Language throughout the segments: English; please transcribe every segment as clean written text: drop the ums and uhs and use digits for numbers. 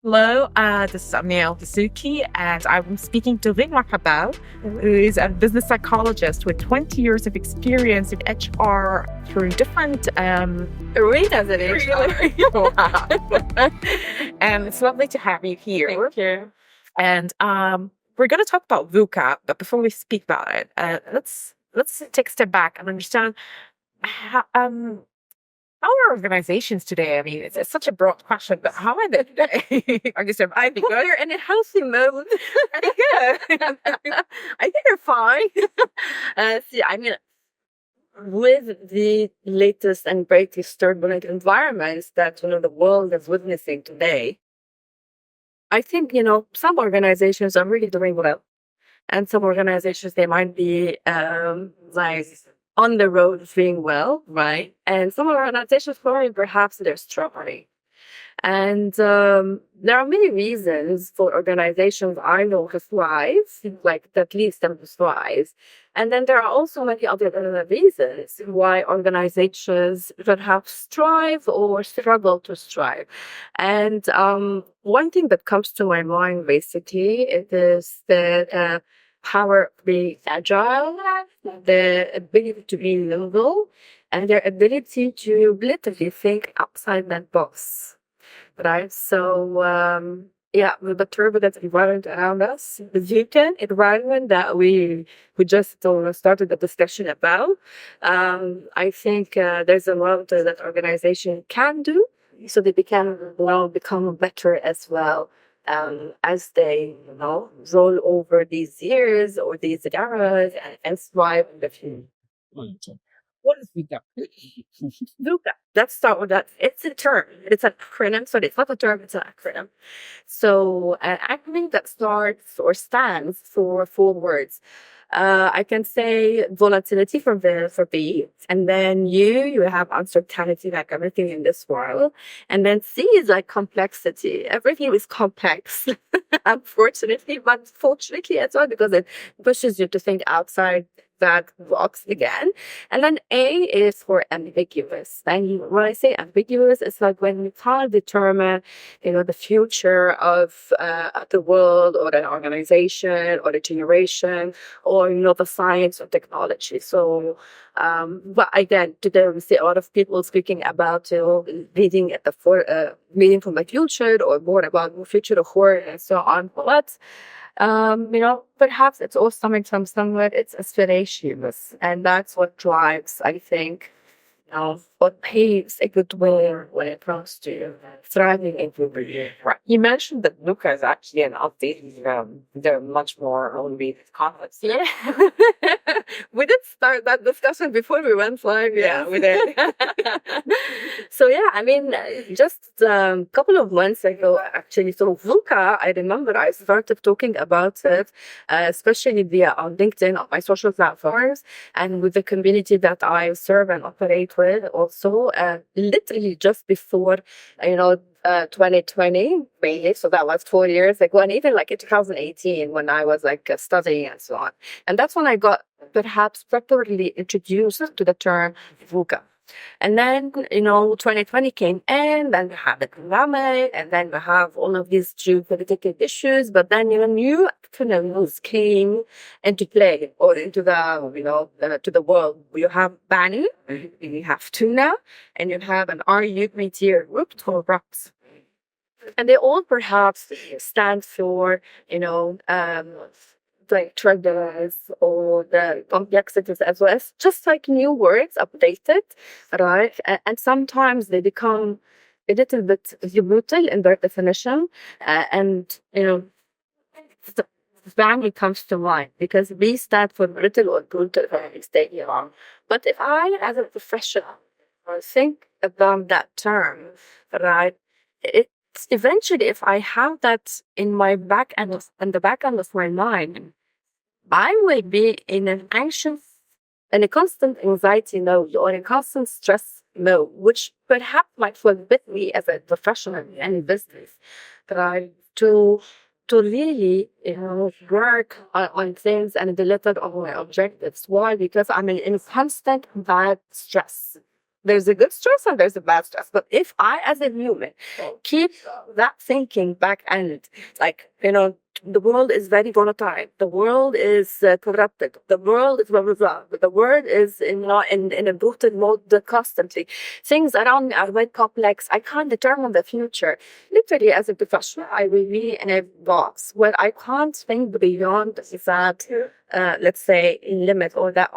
Hello, this is Amel Dasuki, and I'm speaking to Ghenwa Habbal, who is a business psychologist with 20 years of experience in HR through different Arenas in HR. really. Wow. And it's lovely to have you here. Thank you. And we're going to talk about VUCA, but before we speak about it, let's take a step back and understand how, how are organizations today? I mean, it's such a broad question, but how are they today? Are you surviving? Well, they're in a healthy mode. Pretty good. I think they're fine. I mean, with the latest and greatest turbulent environments that the world is witnessing today, I think some organizations are really doing well, and some organizations they might be like on the road of doing well, right? And some organizations probably perhaps they're struggling. And there are many reasons for organizations I know to thrive, like at least them to thrive. And then there are also many other reasons why organizations perhaps strive or struggle to strive. And one thing that comes to my mind basically it is the power of being agile, the ability to be nimble, and their ability to literally think outside that box, right? So, yeah, with the turbulent environment around us, the VUCA environment that we just started the discussion about, I think there's a lot that organization can do, so they become better as well. As they, roll over these years or these eras and thrive in the future. What is VUCA? VUCA. Let's start with that. It's a term. It's an acronym. So it's not a term, it's an acronym. So an acronym that starts or stands for four words. I can say volatility for B, and then you have uncertainty, like everything in this world, and then C is like complexity. Everything is complex, unfortunately, but fortunately as well because it pushes you to think outside that box again. And then A is for ambiguous. And when I say ambiguous, it's like when you can't determine, the future of the world or an organization or the generation or, the science or technology. So, but again, today we see a lot of people speaking about, leading at leading from the future or more about the future of work and so on. But perhaps it's all coming from somewhere, it's aspirations. And that's what drives, I think, what paves a good way when it comes to thriving in Bulgaria. Right. You mentioned that Luca is actually an updated, they're much more only concepts. Yeah. We did start that discussion before we went live. Yeah, we did. So yeah, I mean, just a couple of months ago, actually. So VUCA, I remember I started talking about it, especially via on LinkedIn, on my social platforms, and with the community that I serve and operate with. Also, literally just before, 2020, mainly. So that was 4 years ago, and even like in 2018 when I was like studying and so on. And that's when I got perhaps properly introduced to the term VUCA. And then, 2020 came in, then we had the pandemic, and then we have all of these geopolitical issues. But then, new acronyms came into play or into to the world. You have BANI, you have TUNA, and you have an RUPT group called ROPS. And they all perhaps stand for, like triggers or the complexities as well as just like new words updated, right? And sometimes they become a little bit brutal in their definition. And, the family comes to mind because we stand for brittle or brutal stay wrong. But if I, as a professional, think about that term, right? It's eventually if I have that in my in the back end of my mind, I will be in in a constant anxiety mode or a constant stress mode, which perhaps might forbid me as a professional in any business, right? To really, work on things and deliver on my objectives. Why? Because I'm in constant bad stress. There's a good stress and there's a bad stress. But if I, as a human, keep that thinking back end, like, the world is very volatile. The world is corrupted. The world is blah, blah, blah. But the world is in a brutal mode constantly. Things around me are very complex. I can't determine the future. Literally, as a professional, I will be in a box where I can't think beyond that, let's say, limit or that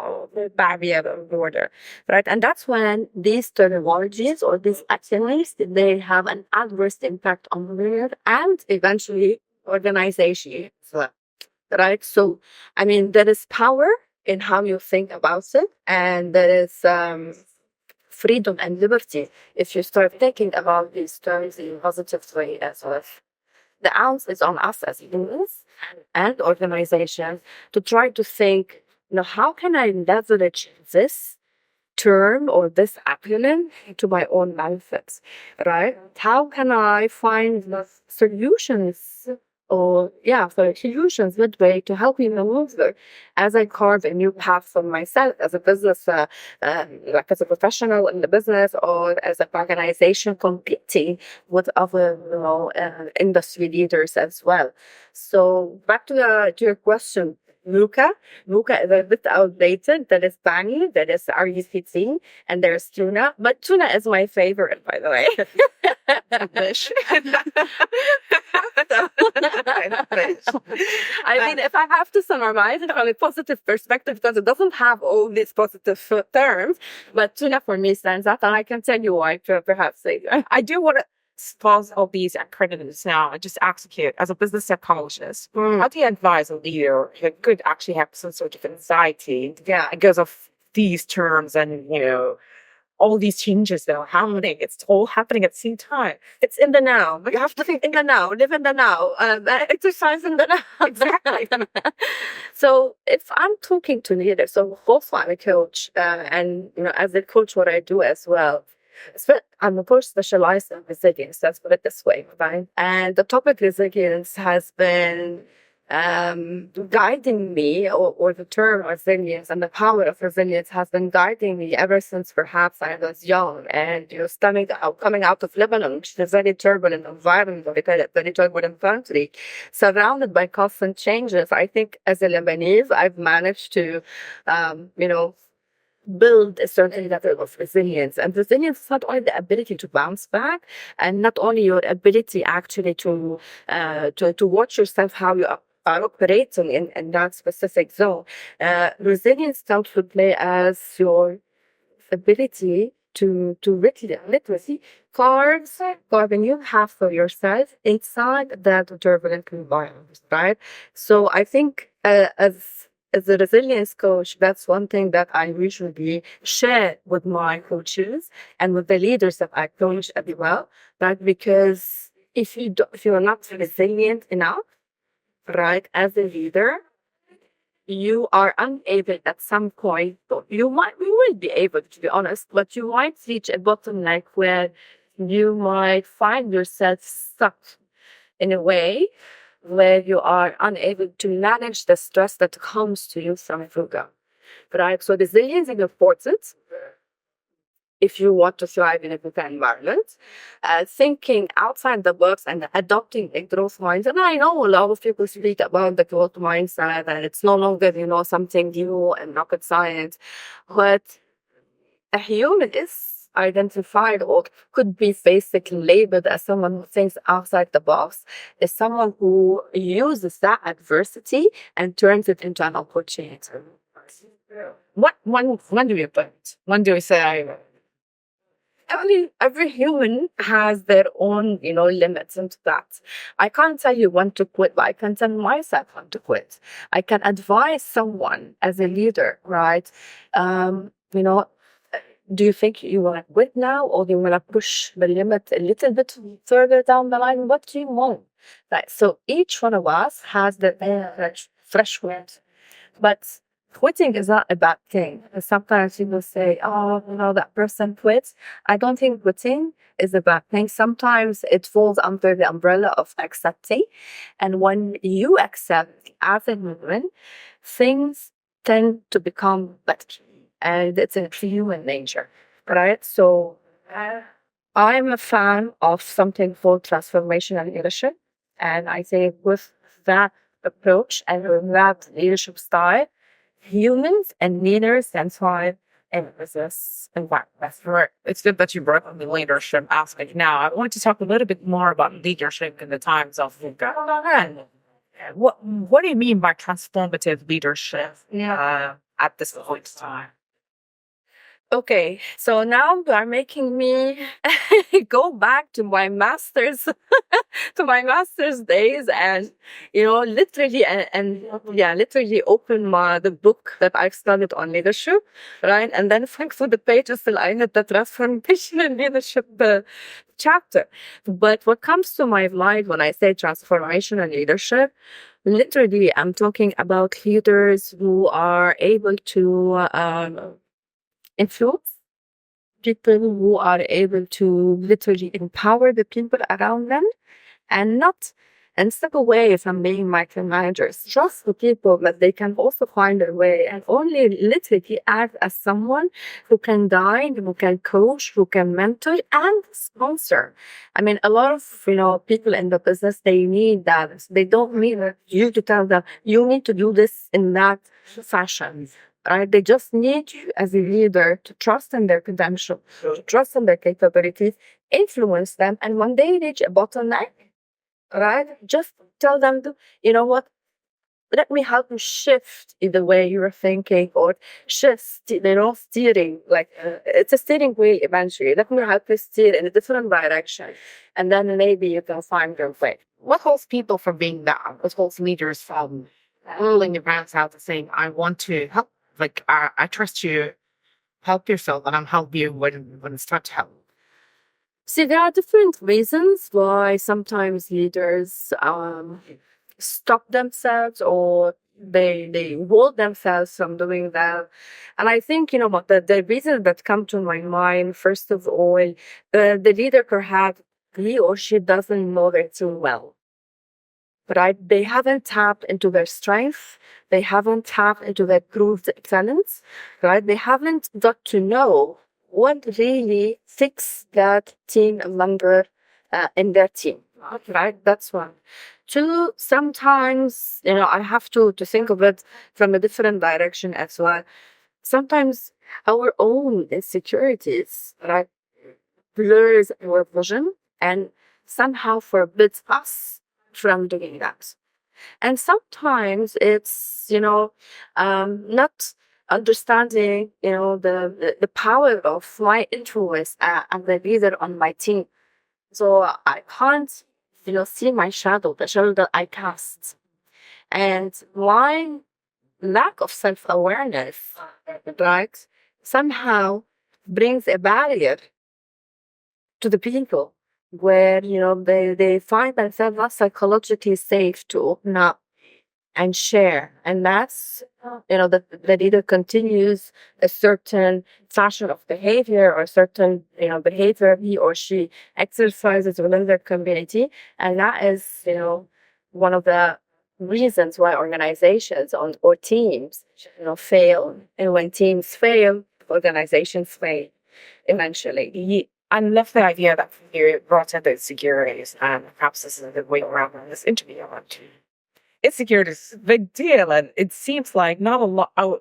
barrier or border, right? And that's when these terminologies or these actions, they have an adverse impact on the world and eventually organization as well, right? So, I mean, there is power in how you think about it, and there is freedom and liberty if you start thinking about these terms in a positive way as well. The ounce is on us as humans and organizations to try to think, how can I leverage this term or this acronym to my own benefits, right? How can I find the solutions solutions midway to help me maneuver as I carve a new path for myself as a business, like as a professional in the business or as an organization competing with other, industry leaders as well. So back to your question. VUCA is a bit outdated. There is Bani, there is RUCT, and there's tuna. But tuna is my favorite, by the way. Fish. I mean, if I have to summarize it from a positive perspective, because it doesn't have all these positive terms, but tuna for me stands out, and I can tell you why, perhaps later. I do want to pause all these acronyms now and just ask you, as a business psychologist, how do you advise a leader who could actually have some sort of anxiety because of these terms and, all these changes that are happening? It's all happening at the same time. It's in the now. You have to think in the now, live in the now, exercise in the now. Exactly. So if I'm talking to leaders, so also I'm a coach, and as a coach, what I do as well. I'm of course specialized in resilience. Let's put it this way, right? And the topic resilience has been guiding me, or the term resilience and the power of resilience has been guiding me ever since perhaps I was young. And coming out of Lebanon, which is a very turbulent environment, very turbulent country, surrounded by constant changes. I think as a Lebanese, I've managed to, build a certain level of resilience. And resilience is not only the ability to bounce back, and not only your ability actually to watch yourself how you are operating in that specific zone. Resilience comes to play as your ability to literally carve a new path for yourself inside that turbulent environment, right? So I think as a resilience coach, that's one thing that I usually share with my coaches and with the leaders that I coach as well, right? Because if you're not resilient enough, right, as a leader, you are unable at some point. You will be able, to be honest, but you might reach a bottleneck where you might find yourself stuck in a way where you are unable to manage the stress that comes to you from VUCA, right? So resilience is important if you want to thrive in a VUCA environment. Thinking outside the box and adopting a growth mindset. And I know a lot of people speak about the growth mindset and it's no longer, something new and rocket science, but a human is identified or could be basically labeled as someone who thinks outside the box, is someone who uses that adversity and turns it into an opportunity. When do we put it? When do we say, every human has their own, limits into that. I can't tell you when to quit, but I can tell myself when to quit. I can advise someone as a leader, right? Do you think you want to quit now, or do you want to push the limit a little bit further down the line? What do you want? Right. So each one of us has the threshold, but quitting is not a bad thing. Sometimes people say, "Oh, that person quits." I don't think quitting is a bad thing. Sometimes it falls under the umbrella of accepting, and when you accept as a human, things tend to become better. And it's a human nature. right? So I'm a fan of something called transformational leadership. And I think with that approach and with that leadership style, humans and leaders can thrive in business environment. That's right. It's good that you brought up the leadership aspect. Now, I want to talk a little bit more about leadership in the times of VUCA. And what do you mean by transformative leadership at this point in time? Okay, so now you are making me go back to my master's to my master's days, and literally literally open the book that I've studied on leadership, right? And then flip through the pages till I hit the transformational leadership chapter. But what comes to my mind when I say transformational leadership, literally I'm talking about leaders who are able to influence, people who are able to literally empower the people around them, and not and step away from being micromanagers. Trust the people that they can also find their way, and only literally act as someone who can guide, who can coach, who can mentor and sponsor. I mean, a lot of people in the business, they need that. They don't need you to tell them you need to do this in that fashion. Right? They just need you as a leader to trust in their potential, to trust in their capabilities, influence them, and when they reach a bottleneck, right, just tell them to, you know what, let me help you shift in the way you're thinking, or steering. Like it's a steering wheel eventually. Let me help you steer in a different direction, and then maybe you can find your way. What holds people from being that? What holds leaders from pulling their pants out and saying, I want to help? Like, I trust you, help yourself, and I'll help you when it's time to help. See, there are different reasons why sometimes leaders stop themselves, or they hold themselves from doing that. And I think, what the reasons that come to my mind, first of all, the leader perhaps he or she doesn't know their team well. Right? They haven't tapped into their strength. They haven't tapped into their proved talents. Right? They haven't got to know what really fix that team member in their team. Right? That's one. Two, sometimes, I have to think of it from a different direction as well. Sometimes our own insecurities, right, blurs our vision and somehow forbids us from doing that. And sometimes it's, not understanding, the power of my influence as a leader on my team. So I can't, see my shadow, the shadow that I cast. And my lack of self-awareness, right, somehow brings a barrier to the people where they find themselves not psychologically safe to open up and share. And that's the leader continues a certain fashion of behavior, or certain behavior he or she exercises within their community. And that is one of the reasons why organizations or teams fail. And when teams fail, organizations fail eventually. I love the idea that you brought in the insecurities, and perhaps this is a good way around this interview. I want to. Insecurity is a big deal, and it seems like not a lot of.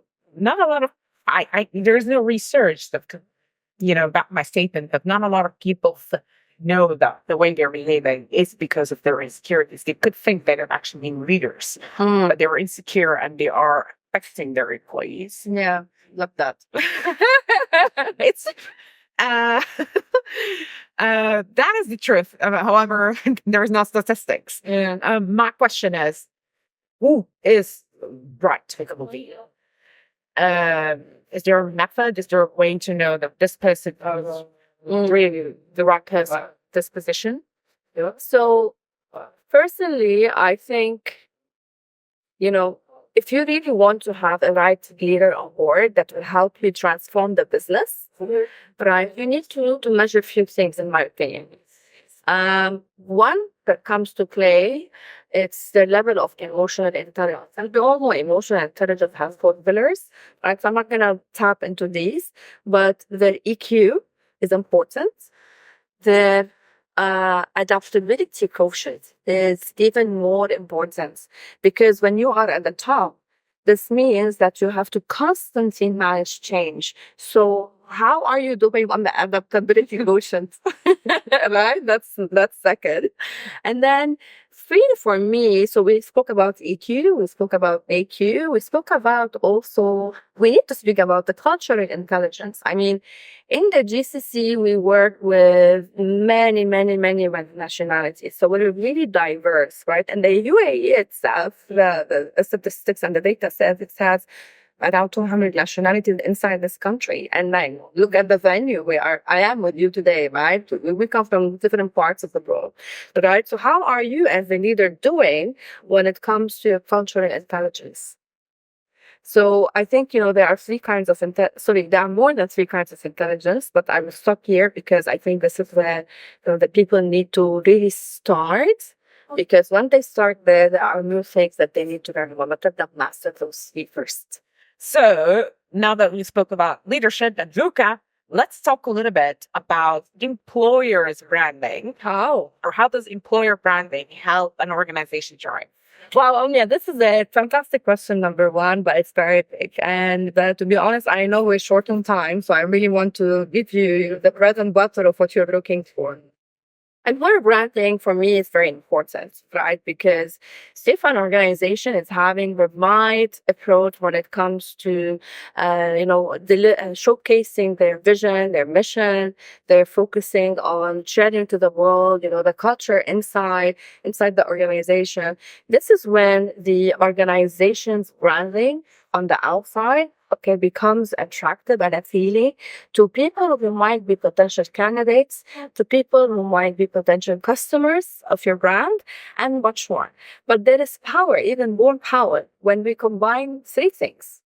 There's no research that could, back my statement that not a lot of people know that the way they're behaving is because of their insecurities. They could think that they're actually being leaders, but they were insecure and they are affecting their employees. Yeah, love that. It's. That is the truth. However, there is no statistics. Yeah. My question is, who is right to become a leader? Is there a method? Is there a way to know that this person is really the right person, this position? Yeah. So, personally, I think, if you really want to have a right leader on board that will help you transform the business, right, you need to measure a few things, in my opinion. One that comes to play It's the level of emotional intelligence. And we all know emotional intelligence has 4 pillars, right? So I'm not going to tap into these, but the EQ is important. The adaptability quotient is even more important because when you are at the top, this means that you have to constantly manage change. So how are you doing on the adaptability quotient? Right? That's second. And then 3 for me, so we spoke about EQ, we spoke about AQ, we spoke about also, we need to speak about the cultural intelligence. I mean, in the GCC, we work with many, many, many nationalities. So we're really diverse, right? And the UAE itself, the statistics and the data says it has around 200 nationalities inside this country. And like, look at the venue I am with you today, right? We come from different parts of the world, right? So how are you as a leader doing when it comes to cultural intelligence? So I think, there are 3 kinds of, there are more than 3 kinds of intelligence, but I will stop here because I think this is where the people need to really start. Because when they start there are new things that they need to learn about. Let them master those 3 first. So now that we spoke about leadership and VUCA, let's talk a little bit about employers branding. How? Or how does employer branding help an organization thrive? Well, yeah, this is a fantastic question, number one, but it's very big. And to be honest, I know we're short on time, so I really want to give you the bread and butter of what you're looking for. Employer branding for me is very important, right? Because if an organization is having the right approach when it comes to, showcasing their vision, their mission, they're focusing on sharing to the world, the culture inside the organization. This is when the organization's branding on the outside becomes attractive and appealing to people who might be potential candidates, to people who might be potential customers of your brand, and much more. But there is power, even more power, when we combine 3 things.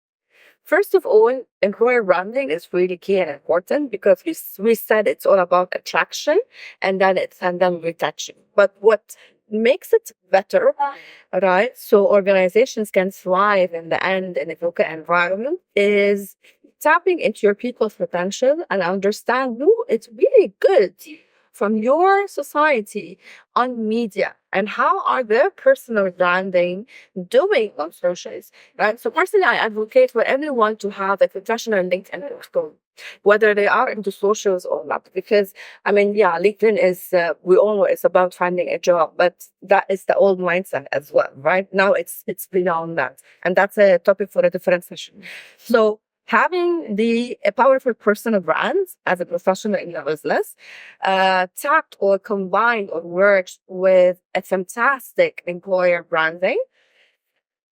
First of all, employer branding is really key and important because we said it's all about attraction and then retention. But what makes it better, right? So organizations can thrive in the end in a VUCA environment is tapping into your people's potential and understand who it's really good from your society on media and how are their personal branding doing on socials, right? So personally, I advocate for everyone to have a professional LinkedIn profile, whether they are into socials or not, because LinkedIn is, we all know it's about finding a job, but that is the old mindset as well, right? Now it's beyond that. And that's a topic for a different session. So having a powerful personal brand as a professional in your business, tapped or combined or worked with a fantastic employer branding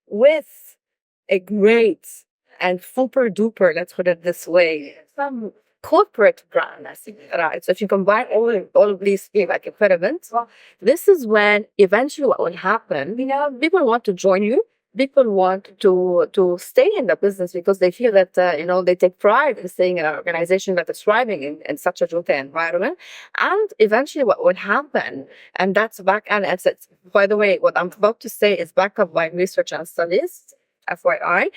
with a great and super duper, let's put it this way, some corporate brand, right? So if you combine all of these things like a pyramid, this is when eventually what will happen, people want to join you. People want to stay in the business because they feel that, they take pride in staying in an organization that is thriving in such a VUCA environment. And eventually what would happen, and that's by the way, what I'm about to say is backed up by research and studies, FYI,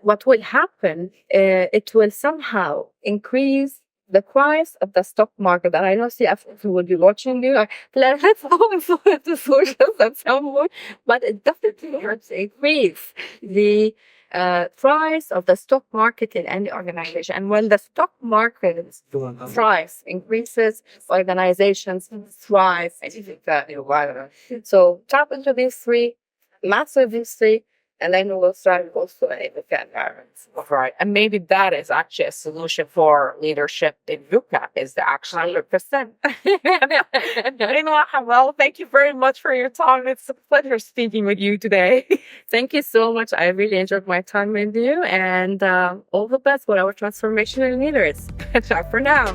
what will happen, it will somehow increase the price of the stock market. And I know CFOs will be watching you like, let's go into the socials at some point, but it definitely helps increase the price of the stock market in any organization. And when the stock market price increases, organizations thrive. So tap into these 3, master these 3, and then we will start also in the environments. Right. And maybe that is actually a solution for leadership in VUCA is the action 100%. Ghenwa Habbal, thank you very much for your time. It's a pleasure speaking with you today. Thank you so much. I really enjoyed my time with you, and all the best for our transformational leaders. Ciao for now.